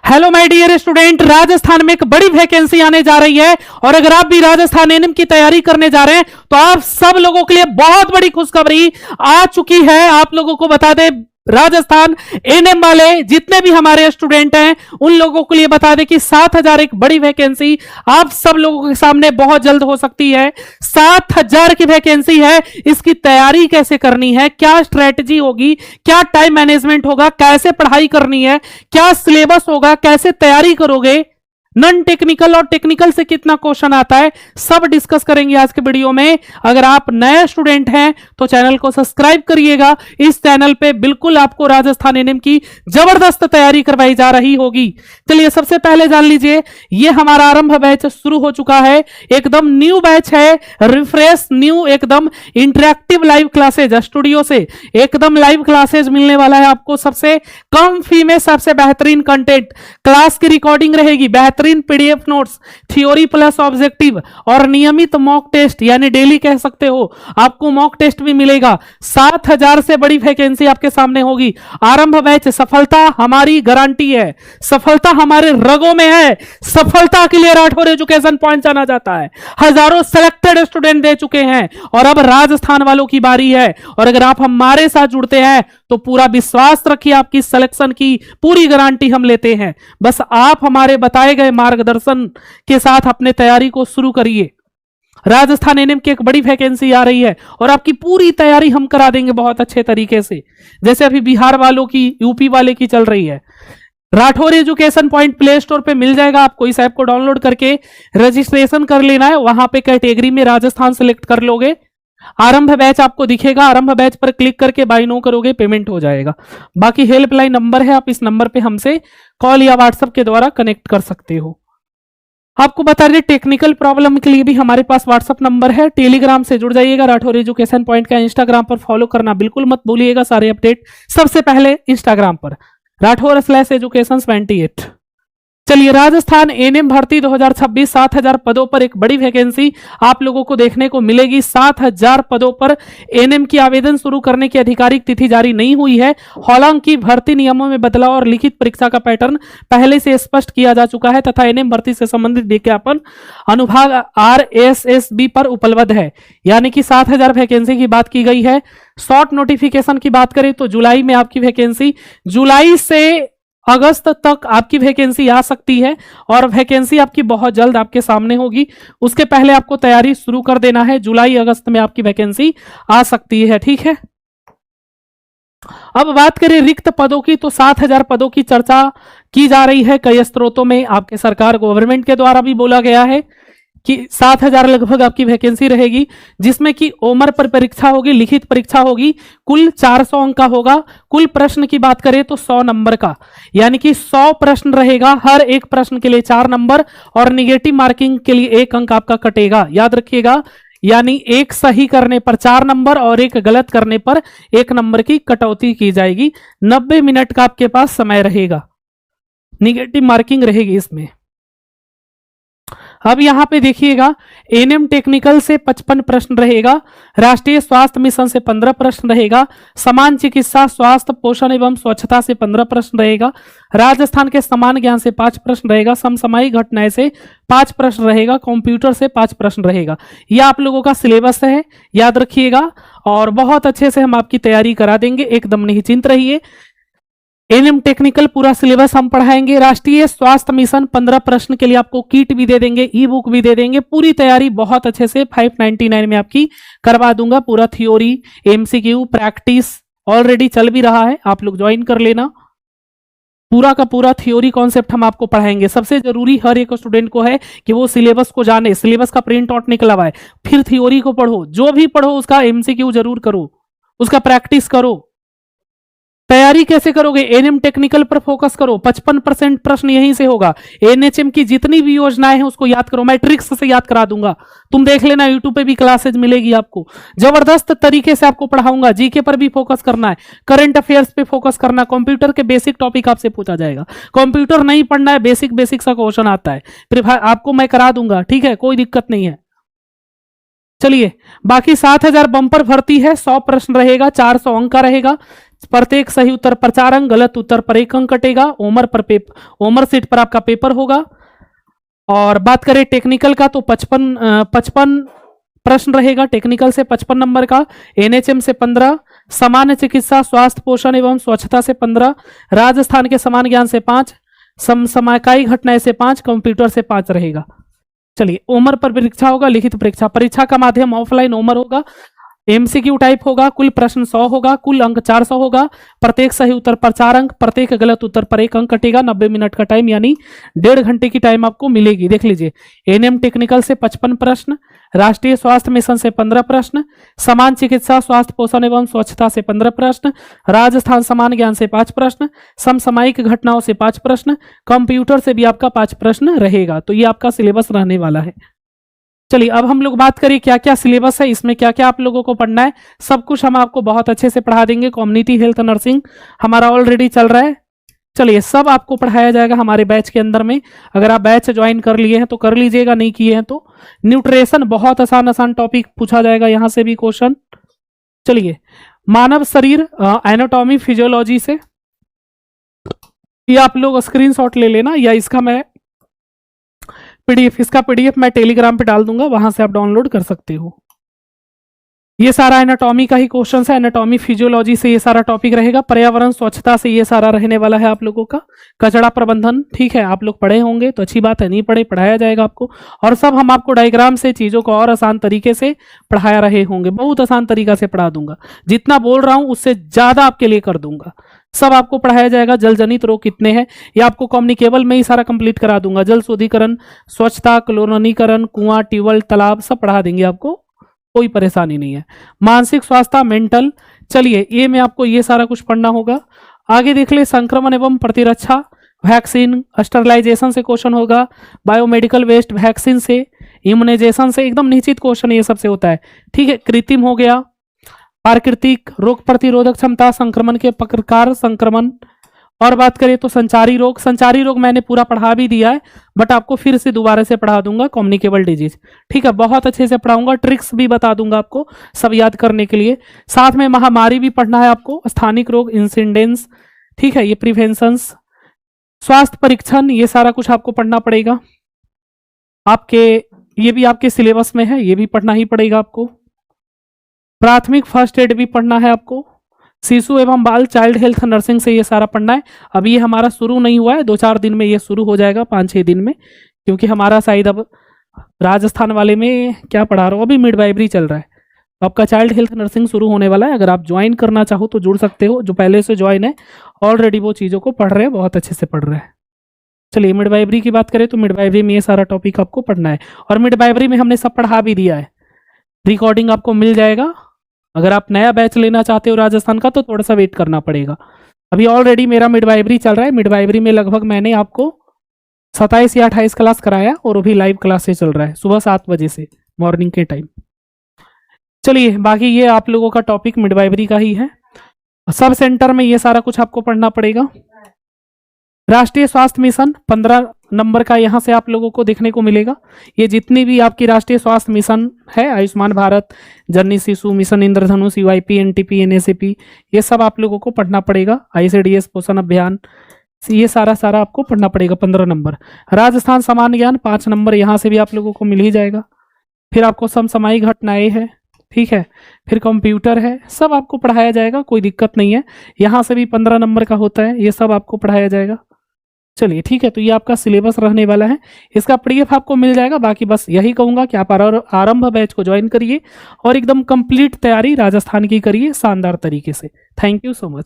Hello my dear student, Rajasthan में एक बड़ी वैकेंसी आने जा रही है और अगर आप भी राजस्थान एनएम की तैयारी करने जा रहे हैं तो आप सब लोगों के लिए बहुत बड़ी खुशखबरी आ चुकी है। आप लोगों को बता दें, राजस्थान एनएम वाले जितने भी हमारे स्टूडेंट हैं उन लोगों के लिए बता दें कि 7000 एक बड़ी वैकेंसी आप सब लोगों के सामने बहुत जल्द हो सकती है। 7000 की वैकेंसी है, इसकी तैयारी कैसे करनी है, क्या स्ट्रेटजी होगी, क्या टाइम मैनेजमेंट होगा, कैसे पढ़ाई करनी है, क्या सिलेबस होगा, कैसे तैयारी करोगे, नॉन टेक्निकल और टेक्निकल से कितना क्वेश्चन आता है, सब डिस्कस करेंगे आज के वीडियो में। अगर आप नए स्टूडेंट हैं तो चैनल को सब्सक्राइब करिएगा। इस चैनल पे बिल्कुल आपको राजस्थान एनएम की जबरदस्त तैयारी करवाई जा रही होगी। चलिए सबसे पहले जान लीजिए, ये हमारा आरंभ बैच शुरू हो चुका है, एकदम न्यू बैच है, रिफ्रेश न्यू, एकदम इंटरेक्टिव लाइव क्लासेज स्टूडियो से एकदम लाइव क्लासेज मिलने वाला है आपको। सबसे कम फी में सबसे बेहतरीन कंटेंट, क्लास की रिकॉर्डिंग रहेगी, बेहतरीन PDF notes, theory plus objective और नियमित मॉक टेस्ट, यानी डेली कह सकते हो, आपको मॉक टेस्ट भी मिलेगा। 7000 से बड़ी वैकेंसी आपके सामने होगी। आरंभ बैच, सफलता हमारी गारंटी है, सफलता हमारे रगों में है। सफलता के लिए राठौर एजुकेशन पॉइंट जाना जाता है। हजारों सिलेक्टेड स्टूडेंट दे चुके हैं और अब राजस्थान वालों की बारी है। और अगर आप हमारे साथ जुड़ते हैं तो पूरा विश्वास रखिए, आपकी सिलेक्शन की पूरी गारंटी हम लेते हैं। बस आप हमारे बताए गए मार्गदर्शन के साथ अपने तैयारी को शुरू करिए। राजस्थान एनएम की एक बड़ी वैकेंसी आ रही है और आपकी पूरी तैयारी हम करा देंगे बहुत अच्छे तरीके से, जैसे अभी बिहार वालों की, यूपी वाले की चल रही है। Rathore education point play store पे मिल जाएगा, आपको इस ऐप को डाउनलोड करके रजिस्ट्रेशन कर लेना है। वहां पे कैटेगरी में राजस्थान सेलेक्ट कर लोगे, आरंभ बैच आपको दिखेगा, आरंभ बैच पर क्लिक करके बाय नो करोगे, पेमेंट हो जाएगा। बाकी हेल्पलाइन नंबर है, आप इस नंबर पे हमसे कॉल या व्हाट्सएप के द्वारा कनेक्ट कर सकते हो। आपको बता दें, टेक्निकल प्रॉब्लम के लिए भी हमारे पास व्हाट्सएप नंबर है। टेलीग्राम से जुड़ जाइएगा राठौर एजुकेशन पॉइंट का। इंस्टाग्राम पर फॉलो करना बिल्कुल मत भूलिएगा, सारे अपडेट सबसे पहले इंस्टाग्राम पर राठौर/education28। चलिए, राजस्थान एनएम भर्ती 2026, 7000 पदों पर एक बड़ी वैकेंसी आप लोगों को देखने को मिलेगी। 7000 पदों पर एनएम की आवेदन शुरू करने की आधिकारिक तिथि जारी नहीं हुई है। हालांकि भर्ती नियमों में बदलाव और लिखित परीक्षा का पैटर्न पहले से स्पष्ट किया जा चुका है तथा एनएम भर्ती से संबंधित विज्ञापन अनुभाग RSSB पर उपलब्ध है। यानी कि 7000 वैकेंसी की बात की गई है। शॉर्ट नोटिफिकेशन की बात करें तो जुलाई में आपकी वैकेंसी, जुलाई से अगस्त तक आपकी वैकेंसी आ सकती है और वैकेंसी आपकी बहुत जल्द आपके सामने होगी। उसके पहले आपको तैयारी शुरू कर देना है, जुलाई अगस्त में आपकी वैकेंसी आ सकती है, ठीक है। अब बात करें रिक्त पदों की तो 7000 पदों की चर्चा की जा रही है कई स्रोतों में, आपके सरकार गवर्नमेंट के द्वारा भी बोला गया है कि 7000 लगभग आपकी वैकेंसी रहेगी, जिसमें कि ओमर पर परीक्षा होगी, लिखित परीक्षा होगी, कुल 400 अंक का होगा। कुल प्रश्न की बात करें तो 100 नंबर का, यानी कि 100 प्रश्न रहेगा, हर एक प्रश्न के लिए 4 नंबर और निगेटिव मार्किंग के लिए 1 अंक आपका कटेगा, याद रखिएगा। यानी एक सही करने पर 4 नंबर और एक गलत करने पर 1 नंबर की कटौती की जाएगी। 90 मिनट का आपके पास समय रहेगा, निगेटिव मार्किंग रहेगी इसमें। अब यहां पे देखिएगा, एनएम टेक्निकल से 55 प्रश्न रहेगा, राष्ट्रीय स्वास्थ्य मिशन से 15 प्रश्न रहेगा, समान चिकित्सा, स्वास्थ्य, पोषण एवं स्वच्छता से 15 प्रश्न रहेगा, राजस्थान के समान ज्ञान से 5 प्रश्न रहेगा, समसामयिक घटनाएं से 5 प्रश्न रहेगा, कंप्यूटर से 5 प्रश्न रहेगा। यह आप लोगों का सिलेबस है, याद रखिएगा, और बहुत अच्छे से हम आपकी तैयारी करा देंगे, एकदम निश्चिंत रहिए। एनएम टेक्निकल पूरा सिलेबस हम पढ़ाएंगे। राष्ट्रीय स्वास्थ्य मिशन 15 प्रश्न के लिए आपको किट भी दे देंगे, ई बुक भी दे देंगे। पूरी तैयारी बहुत अच्छे से 599 में आपकी करवा दूंगा। पूरा थ्योरी, एमसीक्यू, प्रैक्टिस ऑलरेडी चल भी रहा है, आप लोग ज्वाइन कर लेना। पूरा का पूरा थ्योरी कॉन्सेप्ट हम आपको पढ़ाएंगे। सबसे जरूरी हर एक स्टूडेंट को है कि वो सिलेबस को जाने, सिलेबस का प्रिंट आउट निकला हुआ है, फिर थ्योरी को पढ़ो, जो भी पढ़ो उसका एमसीक्यू जरूर करो, उसका प्रैक्टिस करो। तैयारी कैसे करोगे? एनएम टेक्निकल पर फोकस करो, 55% प्रश्न यहीं से होगा। एनएचएम की जितनी भी योजनाएं हैं उसको याद करो, मैं ट्रिक्स से याद करा दूंगा, तुम देख लेना, यूट्यूब पे भी क्लासेज मिलेगी आपको, जबरदस्त तरीके से आपको पढ़ाऊंगा। जीके पर भी फोकस करना है, करंट अफेयर्स पे फोकस करना, कंप्यूटर के बेसिक टॉपिक आपसे पूछा जाएगा। कंप्यूटर नहीं पढ़ना है, बेसिक बेसिक सा क्वेश्चन आता है, फिर आपको मैं करा दूंगा, ठीक है, कोई दिक्कत नहीं है। चलिए, बाकी 7000 बम्पर भर्ती है, 100 प्रश्न रहेगा, 400 अंक का रहेगा, प्रत्येक सही उत्तर पर 4 अंक, गलत उत्तर पर 1 अंक कटेगा। ओमर सीट पर आपका पेपर होगा। और बात करें टेक्निकल का तो 55 प्रश्न रहेगा टेक्निकल से, 55 नंबर का। एनएचएम से 15, सामान्य चिकित्सा, स्वास्थ्य, पोषण एवं स्वच्छता से 15, राजस्थान के समान ज्ञान से 5, समसामयिक घटनाएं से 5, कंप्यूटर से 5 रहेगा। चलिए, ओमर पर परीक्षा होगा, लिखित परीक्षा। परीक्षा का माध्यम ऑफलाइन ओमर होगा, एमसीक्यू टाइप होगा, कुल प्रश्न 100 होगा, कुल अंक 400 होगा, प्रत्येक सही उत्तर पर 4 अंक, प्रत्येक गलत उत्तर पर 1 अंक कटेगा। 90 मिनट का टाइम यानी 1.5 घंटे की टाइम आपको मिलेगी। देख लीजिए, एनएम टेक्निकल से 55 प्रश्न, राष्ट्रीय स्वास्थ्य मिशन से 15 प्रश्न, समान चिकित्सा, स्वास्थ्य, पोषण एवं स्वच्छता से 15 प्रश्न, राजस्थान समान ज्ञान से 5 प्रश्न, समसामयिक घटनाओं से 5 प्रश्न, कंप्यूटर से भी आपका 5 प्रश्न रहेगा। तो ये आपका सिलेबस रहने वाला है। चलिए, अब हम लोग बात करें क्या क्या सिलेबस है, इसमें क्या क्या आप लोगों को पढ़ना है। सब कुछ हम आपको बहुत अच्छे से पढ़ा देंगे। कम्युनिटी हेल्थ नर्सिंग हमारा ऑलरेडी चल रहा है। चलिए, सब आपको पढ़ाया जाएगा हमारे बैच के अंदर में। अगर आप बैच ज्वाइन कर लिए हैं तो कर लीजिएगा, नहीं किए हैं तो। न्यूट्रिशन बहुत आसान टॉपिक पूछा जाएगा यहाँ से भी क्वेश्चन। चलिए, मानव शरीर एनाटॉमी फिजियोलॉजी से ये आप लोग स्क्रीनशॉट ले लेना, या इसका मैं इसका पीडीएफ मैं टेलीग्राम पे डाल दूंगा, वहां से आप डाउनलोड कर सकते हो। ये सारा एनाटॉमी का ही क्वेश्चन है, एनाटॉमी फिजियोलॉजी से ये सारा टॉपिक रहेगा। पर्यावरण स्वच्छता से ये सारा रहने वाला है आप लोगों का। कचरा प्रबंधन, ठीक है, आप लोग पढ़े होंगे तो अच्छी बात है, नहीं पढ़े पढ़ाया जाएगा आपको। और सब हम आपको डायग्राम से चीज़ों को और आसान तरीके से पढ़ाया रहे होंगे, बहुत आसान तरीका से पढ़ा दूंगा। जितना बोल रहा हूँ उससे ज़्यादा आपके लिए कर दूंगा। सब आपको पढ़ाया जाएगा। जल जनित रोग कितने हैं ये आपको कम्युनिकेबल में ही सारा कंप्लीट करा दूंगा। जल शोधीकरण, स्वच्छता, क्लोरीनीकरण, कुआं, ट्यूबवेल, तालाब सब पढ़ा देंगे आपको, कोई परेशानी नहीं है। मानसिक स्वास्थ्य, मेंटल, चलिए ये में आपको ये सारा कुछ पढ़ना होगा। आगे देख ले, संक्रमण एवं प्रतिरक्षा, वैक्सीन, स्टरलाइजेशन से क्वेश्चन होगा, बायोमेडिकल वेस्ट, वैक्सीन से, इम्यूनाइजेशन से, एकदम निश्चित क्वेश्चन ये सबसे होता है, ठीक है। कृत्रिम हो गया, प्राकृतिक, रोग प्रतिरोधक क्षमता, संक्रमण के प्रकार, संक्रमण। और बात करें तो संचारी रोग मैंने पूरा पढ़ा भी दिया है, बट आपको फिर से दोबारा से पढ़ा दूंगा। कम्युनिकेबल डिजीज, ठीक है, बहुत अच्छे से पढ़ाऊंगा, ट्रिक्स भी बता दूंगा आपको सब याद करने के लिए। साथ में महामारी भी पढ़ना है आपको, स्थानिक रोग, इंसिडेंस, ठीक है, ये प्रिवेंशंस, स्वास्थ्य परीक्षण, ये सारा कुछ आपको पढ़ना पड़ेगा। आपके ये भी आपके सिलेबस में है, ये भी पढ़ना ही पड़ेगा आपको। प्राथमिक फर्स्ट एड भी पढ़ना है आपको। शिशु एवं बाल, चाइल्ड हेल्थ नर्सिंग से ये सारा पढ़ना है। अभी ये हमारा शुरू नहीं हुआ है, 2-4 दिन में ये शुरू हो जाएगा, 5-6 दिन में, क्योंकि हमारा शायद अब राजस्थान वाले में क्या पढ़ा रहा हूँ, अभी मिडवाइफरी चल रहा है, आपका चाइल्ड हेल्थ नर्सिंग शुरू होने वाला है। अगर आप ज्वाइन करना चाहो तो जुड़ सकते हो, जो पहले से ज्वाइन है ऑलरेडी वो चीज़ों को पढ़ रहे हैं, बहुत अच्छे से पढ़ रहे हैं। चलिए, मिडवाइफरी की बात करें तो मिडवाइफरी में ये सारा टॉपिक आपको पढ़ना है, और मिडवाइफरी में हमने सब पढ़ा भी दिया है, रिकॉर्डिंग आपको मिल जाएगा। अगर आप नया बैच लेना चाहते हो राजस्थान का तो थोड़ा सा वेट करना पड़ेगा। अभी ऑलरेडी मेरा मिडवाइफरी चल रहा है, मिडवाइफरी में लगभग मैंने आपको 27 या 28 क्लास कराया, और अभी लाइव क्लासेस चल रहा है सुबह 7 बजे से, मॉर्निंग के टाइम। चलिए, बाकी ये आप लोगों का टॉपिक मिडवाइफरी का ही है। सब सेंटर में ये सारा कुछ आपको पढ़ना पड़ेगा। राष्ट्रीय स्वास्थ्य मिशन 15 नंबर का यहाँ से आप लोगों को देखने को मिलेगा। ये जितनी भी आपकी राष्ट्रीय स्वास्थ्य मिशन है, आयुष्मान भारत, जननी शिशु मिशन, इंद्रधनुष, यूआईपी, एनटीपी, एनएसएपी, ये सब आप लोगों को पढ़ना पड़ेगा। आईसीडीएस, पोषण अभियान, ये सारा आपको पढ़ना पड़ेगा। 15 नंबर। राजस्थान सामान्य ज्ञान 5 नंबर, यहाँ से भी आप लोगों को मिल ही जाएगा। फिर आपको समसामयिक घटनाएं है, ठीक है, फिर कंप्यूटर है, सब आपको पढ़ाया जाएगा, कोई दिक्कत नहीं है। यहाँ से भी 15 नंबर का होता है, ये सब आपको पढ़ाया जाएगा। चलिए, ठीक है, तो ये आपका सिलेबस रहने वाला है, इसका पीडीएफ आपको मिल जाएगा। बाकी बस यही कहूँगा कि आप आरंभ बैच को ज्वाइन करिए और एकदम कंप्लीट तैयारी राजस्थान की करिए शानदार तरीके से। Thank you so much.